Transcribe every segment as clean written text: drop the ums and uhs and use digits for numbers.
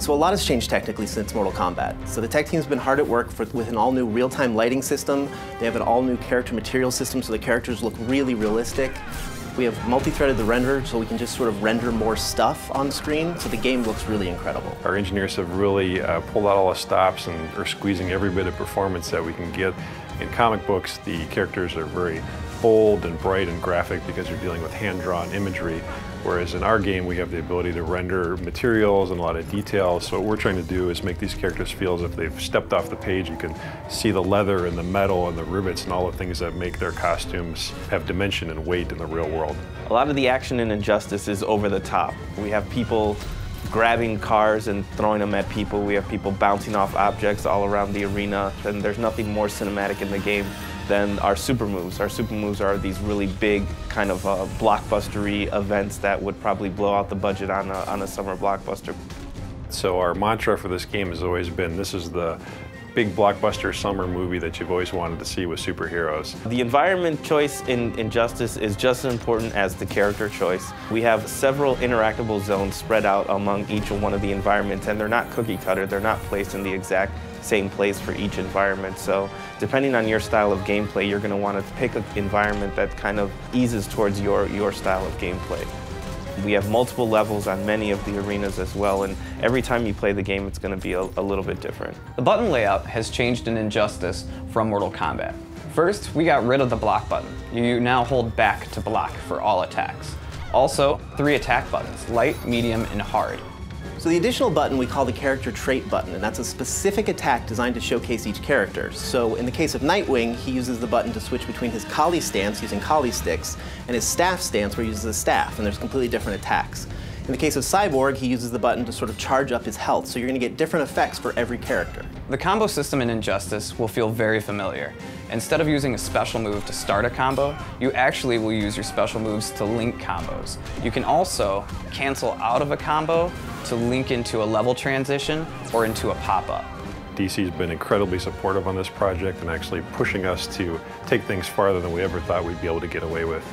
So a lot has changed technically since Mortal Kombat. So the tech team's been hard at work with an all-new real-time lighting system. They have an all-new character material system, so the characters look really realistic. We have multi-threaded the render, so we can just sort of render more stuff on screen, so the game looks really incredible. Our engineers have really pulled out all the stops and are squeezing every bit of performance that we can get. In comic books, the characters are very bold and bright and graphic because you're dealing with hand-drawn imagery, whereas in our game we have the ability to render materials and a lot of details. So what we're trying to do is make these characters feel as if they've stepped off the page. You can see the leather and the metal and the rivets and all the things that make their costumes have dimension and weight in the real world. A lot of the action in Injustice is over the top. We have people grabbing cars and throwing them at people. We have people bouncing off objects all around the arena, and there's nothing more cinematic in the game than our super moves. Our super moves are these really big kind of blockbustery events that would probably blow out the budget on a summer blockbuster. So our mantra for this game has always been, this is the big blockbuster summer movie that you've always wanted to see with superheroes. The environment choice in Injustice is just as important as the character choice. We have several interactable zones spread out among each one of the environments, and they're not cookie cutter. They're not placed in the exact same place for each environment. So depending on your style of gameplay, you're going to want to pick an environment that kind of eases towards your style of gameplay. We have multiple levels on many of the arenas as well, and every time you play the game, it's going to be a little bit different. The button layout has changed in Injustice from Mortal Kombat. First, we got rid of the block button. You now hold back to block for all attacks. Also, 3 attack buttons, light, medium, and hard. So the additional button we call the character trait button, and that's a specific attack designed to showcase each character. So in the case of Nightwing, he uses the button to switch between his collie stance using collie sticks and his staff stance where he uses a staff, and there's completely different attacks. In the case of Cyborg, he uses the button to sort of charge up his health, so you're going to get different effects for every character. The combo system in Injustice will feel very familiar. Instead of using a special move to start a combo, you actually will use your special moves to link combos. You can also cancel out of a combo to link into a level transition or into a pop-up. DC's been incredibly supportive on this project and actually pushing us to take things farther than we ever thought we'd be able to get away with.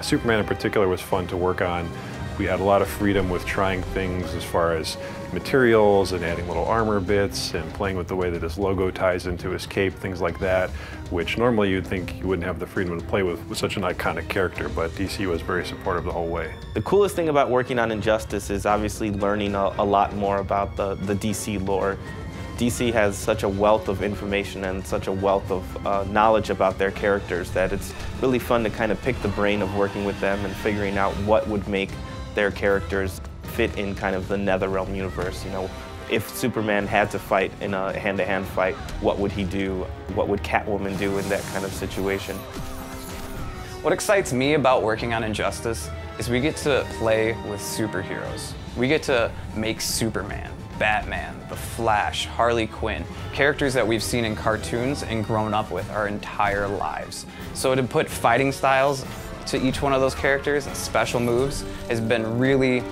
Superman in particular was fun to work on. We had a lot of freedom with trying things as far as materials and adding little armor bits and playing with the way that his logo ties into his cape, things like that, which normally you'd think you wouldn't have the freedom to play with such an iconic character, but DC was very supportive the whole way. The coolest thing about working on Injustice is obviously learning a lot more about the DC lore. DC has such a wealth of information and such a wealth of knowledge about their characters that it's really fun to kind of pick the brain of working with them and figuring out what would make their characters fit in kind of the NetherRealm universe. You know, if Superman had to fight in a hand-to-hand fight, what would he do? What would Catwoman do in that kind of situation? What excites me about working on Injustice is we get to play with superheroes. We get to make Superman, Batman, The Flash, Harley Quinn, characters that we've seen in cartoons and grown up with our entire lives. So to put fighting styles to each one of those characters and special moves has been really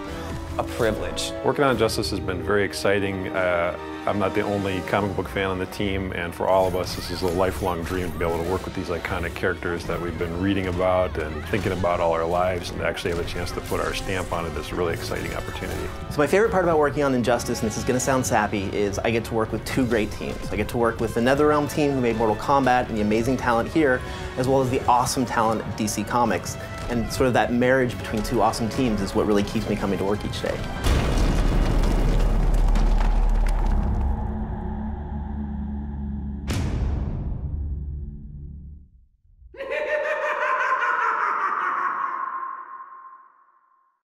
a privilege. Working on Injustice has been very exciting. I'm not the only comic book fan on the team, and for all of us, this is a lifelong dream to be able to work with these iconic characters that we've been reading about and thinking about all our lives, and to actually have a chance to put our stamp on it is a really exciting opportunity. So my favorite part about working on Injustice, and this is going to sound sappy, is I get to work with 2 great teams. I get to work with the NetherRealm team who made Mortal Kombat and the amazing talent here, as well as the awesome talent at DC Comics. And sort of that marriage between 2 awesome teams is what really keeps me coming to work each day.